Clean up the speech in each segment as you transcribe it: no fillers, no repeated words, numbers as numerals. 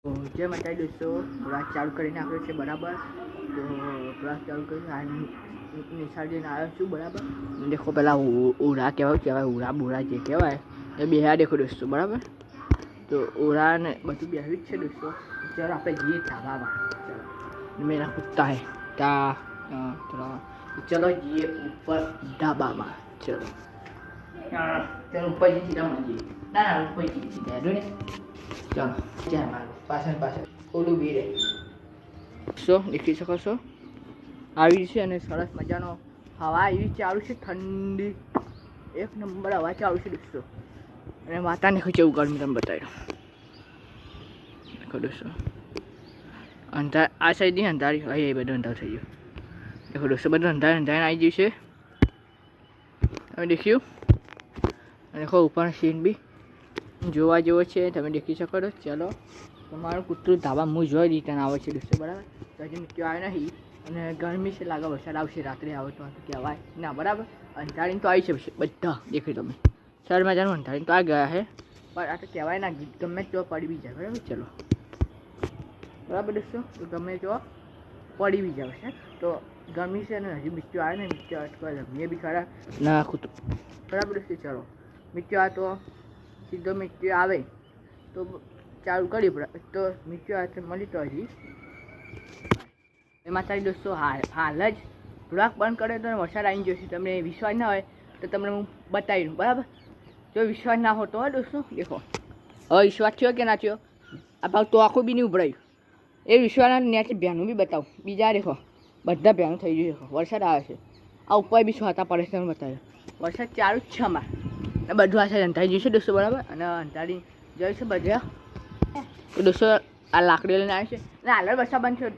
તો જે માટે દોસ્તો ક્લાસ ચાલુ કરીને આવ્યો છે બરાબર. તો ક્લાસ ચાલુ કરીને નિશાળ જઈને આવ્યો છું બરાબર. દેખો પેલા ઉરા કહેવાય ઉરા બોરા જે કહેવાય એ બેહ્યા દેખો દોસ્તો બરાબર. તો ઉરાને બધું બેહ્યું જ છે દોસ્તો. ચાલો આપણે જઈએ ધાબામાં. ચાલો મેરા કુત્તા હે ચલો જઈએ ઉપર ધાબામાં. ચલો ચલો ઉપર જઈએ સીધા મળીએ. ના ઉપર જઈએ સીધા ને ચાલો જ્યાં મારું પાછળ ઓલું બી રહે સો દેખી શકો છો આવી છે. અને સરસ મજાનો હવા એવી ચાલુ છે ઠંડી એક નંબર હવા ચાલુ છે દોસ્તો. અને વાતાને કેવું ગરમી તમે બતાવ્યું દેખો દોસ્તો. અંધાર આ સાઈડની અંધારી અહીં એ બધું અંધાર થઈ ગયું દેખો દોસ્તો. બધું અંધારીને આવી ગયું છે તમે દેખ્યું. અને દેખો ઉપર સીન બી જોવા જેવો છે તમે દેખી શકો છો. ચલો તમારું કૂતરું ધાબા હું જોઈ રિટર્ન આવે છે દોસ્તો બરાબર. તો હજી મિત્રો આવે નહીં અને ગરમી છે લાગે વરસાદ આવશે રાત્રે આવે તો કહેવાય ના બરાબર. અંધારીને તો આવી છે બધા દેખાય તમે સર મજાનું અંધારીને તો આ ગયા છે પણ આ તો કહેવાય ના ગમે તો પડી બી જાય બરાબર. ચલો બરાબર દોસ્તો તો ગમે તો પડી બી જાય છે. તો ગરમી છે ને હજી મિત્રો આવે ને મિત્રો અટકવા જમીએ બી ખરા ના કૂતરું બરાબર દોસ્તો. ચલો મિત્રો આ તો સીધો મિત્રો આવે તો ચાલુ કરી પડે તો મિત્રો આ મળી તો હજી એમાં તારી દોસ્તો હાલ જ થોડાક બંધ કરે તો વરસાદ આવી જશે. તમને વિશ્વાસ ના હોય તો તમને હું બતાવી દઉં બરાબર. જો વિશ્વાસ ના હોતો હોય દોસ્તો દેખો હવે વિશ્વાસ થયો કે ના થયો આ ભાવ તો આખું બી નહીં ઉભરાયું એ વિશ્વાસના નેચે ભ્યાનું બી બતાવું બીજા દેખો બધા ભ્યાનું થઈ ગયું છે. વરસાદ આવે છે આ ઉપર બી છોતા પડે છે તમે બતાવ્યો વરસાદ ચાલુ જ છે અમારે ને બધું આ સાઈડ અંધારી જશે દોસ્તો બરાબર. અને અંધારી જાય છે બધા તો દોસ્તો આ લાકડી લઈને આવે છે ને હાલ વરસાદ બંધ થયો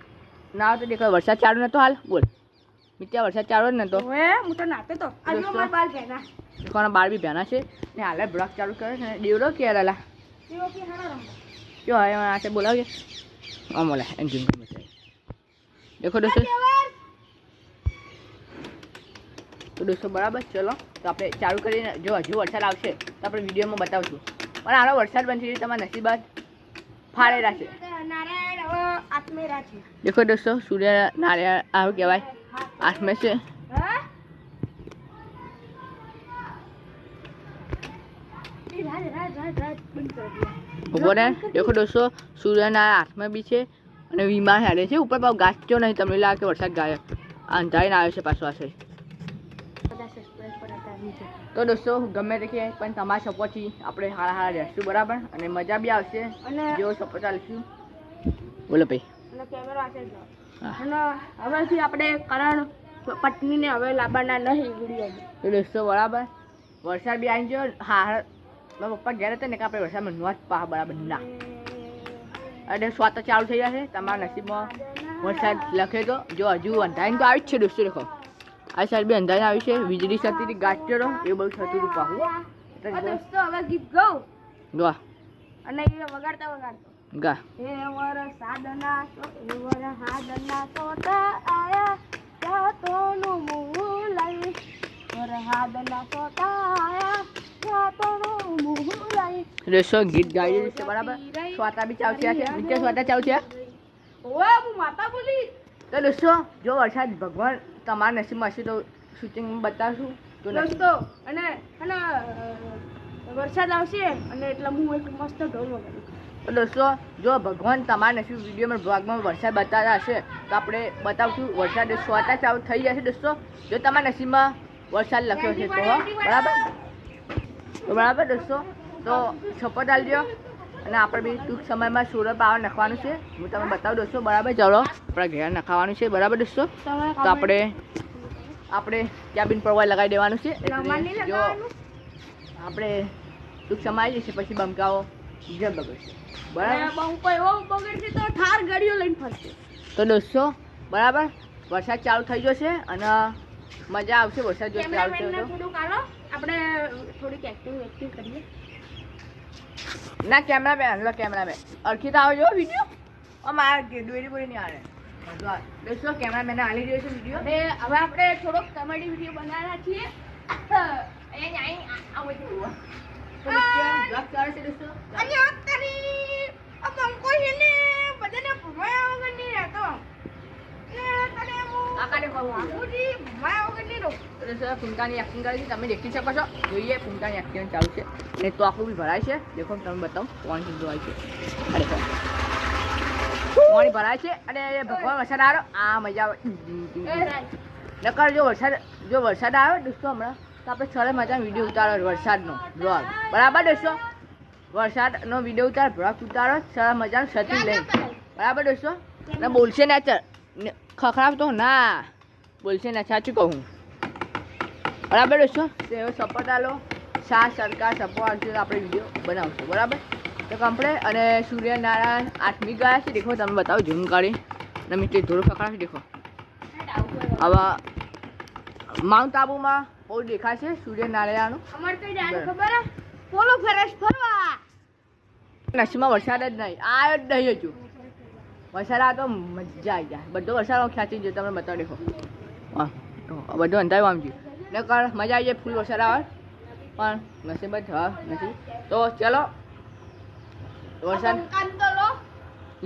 ના આવે તો દેખાય વરસાદ ચાલુ નતો હાલ બોલ મિત્યા વરસાદ ચાલુ જ નતો હું તો નાતો તો કોના બાર બી ભેના છે ને હાલ બ્લોક ચાલુ કરે છે. દેવડો કે રેલા જો હવે આ છે બોલાવજે આમ બોલા એન્જિન દેખો દોસ્તો. તો દોસ્તો બરાબર ચલો તો આપણે ચાલુ કરીને જો હજુ વરસાદ આવશે તો આપણે વિડીયોમાં બતાવશું. પણ આનો વરસાદ બનશે એ તમારા નસીબાત ફાળેલા છે. દેખો દોસ્તો સૂર્ય નારાયણ આવું કહેવાય આસમે છે. ઉભો રહે દેખો દોસ્તો સૂર્યના હાથમાં બી છે અને વિમાન હાલે છે ઉપર પાછું ગાજતો નહીં તમને લાગે કે વરસાદ ગાય અંધારીને આવ્યો છે પાછો આ સાઈડ. તો દોસ્તો ગમે તે કે પણ તમારા સપોર્ટથી આપણે હારા રહેશું બરાબર. અને મજા બી આવશે અને જેવો સપોર્ટ આવીશું બોલો ભાઈ. અને કેમેરો આશે અને હવેથી આપણે કરણ પત્નીને હવે લાવવાના નહીં વિડીયો. તો દોસ્તો બરાબર વરસાદ બી આવી ગયો હા મારા પપ્પા ઘેર હતા ને કે આપણે વરસાદમાં નોંધ પા બરાબર ના અને સ્વાત ચાલુ થઈ જશે તમારા નસીબમાં વરસાદ લખે તો જો હજુ અંધારીને તો આવી જ છે દોસ્તો. દેખો આ સાઈડ બી અંધારીને આવી છે વીજળી થતી ગાજતો રહો એ બધું થતું હતું પાહું. દોસ્તો હવે ગીત ગાઉં ગા અને એ વગાડતા ગા હે વરસાદના સોટા આયા જાતોનું મું લઈ વરસાદના સોટા આયા જાતોનું મું લઈ. દોસ્તો ગીત ગાઈ છે બરાબર. સ્વાતા બી ચાલુ છે નીચે સ્વાતા ચાલુ છે ઓએ હું માતા બોલી. તો દોસ્તો જો વરસાદ ભગવાન તમારા નસીબમાં હશે તો શૂટિંગ બતાવશું તો દોસ્તો અને વરસાદ આવશે અને એટલે હું એક મસ્ત ઢોલ વગાડું. તો દોસ્તો જો ભગવાન તમારા નસીબ વિડીયોમાં બ્લોગમાં વરસાદ બતાવ્યા હશે તો આપણે બતાવશું. વરસાદ સ્વાતા ચાલુ થઈ જશે દોસ્તો જો તમારા નસીબમાં વરસાદ લખ્યો છે તો બરાબર. તો બરાબર દોસ્તો તો સપોર્ટ આપજો અને આપણે બી ટૂંક સમયમાં સોલર પાવર નાખવાનું છે હું તમને બતાવું દોસ્તો બરાબર. ચલો આપણે ઘેર નખાવાનું છે બરાબર દોસ્તો. તો આપણે કેબિન પર લગાવી દેવાનું છે જો આપણે ટૂંક સમય આવી જશે પછી બંકાઓ જે બગડશે બરાબર તો ઠાર ગાડીઓ લઈને ફરશે. તો દોસ્તો બરાબર વરસાદ ચાલુ થઈ જશે અને મજા આવશે વરસાદ જો ચાલુ થયો તો આપણે થોડીક એક્ટિંગ કરીએ. ના કેમેરામેન અર્ખિત આવજો વિડીયો અમારા દોરી બોરી નહીં આવે દોસ્તો કેમેરામેન આલી રહ્યો છે વિડીયો. અને હવે આપણે થોડોક કોમેડી વિડીયો બનાવવાના છીએ. તો બ્લોગ કરે છે દોસ્તો અને અત્યારે અમંકો છે ને વાઘુજી માયા વગર નહીં રહું. એટલે ફૂમતાની એક્ટિંગ કરી છે તમે દેખી શકો છો. જોઈએ ફૂમતાની એક્ટિંગ ચાલુ છે ને તો આખું બી ભરાય છે. દેખો તમે બતાવો પાણી કેટલું આવે છે. આ દેખો પાણી ભરાય છે અને ભગવાન વરસાદ આવ્યો આ મજા આવે. નકર જો વરસાદ આવ્યો દોસ્તો હમણાં તો આપણે સરસ મજાનો વિડીયો ઉતારો વરસાદનો બ્લોગ બરાબર દોસ્તો. વરસાદનો વિડીયો બ્લોગ ઉતારો સરસ મજાનો છત્રી લઈને બરાબર દોસ્તો. ને બોલશે ને ખખડાવ તો ના બોલશે ને સાચું કહું બરાબર દોસ્તો. તો એવો સપોર્ટ આલો સાથ સરકાર સપોર્ટ આવશે તો આપણે વિડીયો બનાવશું બરાબર. તો કમ્પ્લેટ અને સૂર્યનારાયણ 8મી ગયા છે. દેખો તમે બતાવો ઝૂમ કાઢી અને મીઠી ધોરો ખખડાવશે. દેખો આવા માઉન્ટ આબુમાં બહુ દેખાય છે સૂર્યનારાયણનું. અમારે કઈ જાણે ખબર હે પોલો ફરસ ફરવા નસીબમાં વરસાદ જ નહીં આવ્યો જ નહીં હજુ. વરસાદ આવે તો મજા આવી જાય. બધો વરસાદ ખેંચી ગયો તમને બતાવી. દેખો હા તો બધું અંધારું આમ ગયું ને કર મજા આવી જાય ફૂલ વરસાદ આવે પણ નસીબ જ હા નથી. તો ચલો વરસાદ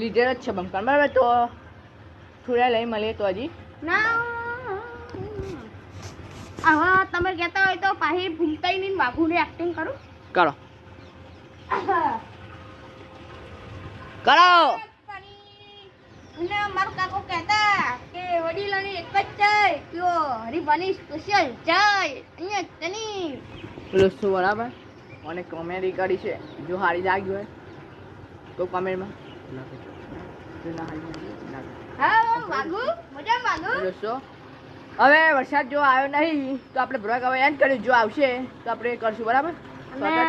લીધેલો જ છે બંકાન બરાબર. તો થોડા લઈ મળીએ તો હજી ના આવા તમે કહેતા હોય તો પાછી ભૂલતાઈ નહીં વાઘુની એક્ટિંગ કરું. કરો કરો. અને મારો કાકો કહેતા કે વડીલોની એક જ જય કયો હરીફાની સ્પેશિયલ જય અહીંયા તની દોસ્તો બરાબર. અને કોમેડી કરી છે જો હારી લાગી હોય તો કમેન્ટમાં હા વાઘુ મજા વાઘુ. દોસ્તો હવે વરસાદ જો આવ્યો નહીં તો આપણે બ્લોગ હવે એન્ડ કર્યું. જો આવશે તો આપણે કરશું બરાબર.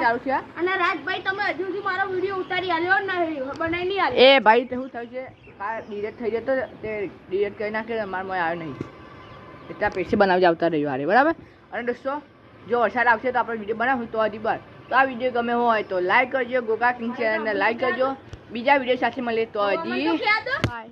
ચાલુ છે અને રાજભાઈ તમે હજુ સુધી મારો વિડીયો ઉતારી આલ્યો નહીં બનાવી નહીં આલ્યો. એ ભાઈ તે શું થયું છે ડિલેટ થઈ જતો તે ડિલેટ કરી નાખે મારામાં આવ્યો નહીં એટલા પૈસે બનાવી આવતા રહ્યું હારે બરાબર. અને દોસ્તો જો વરસાદ આવશે તો આપણે વિડીયો બનાવશું તો હજી બાર. તો આ વિડીયો ગમે હોય તો લાઈક કરજો. ગોગા કિંગ ચેનલને લાઈક કરજો. બીજા વિડીયો સાથે મળીએ તો હજી બાય.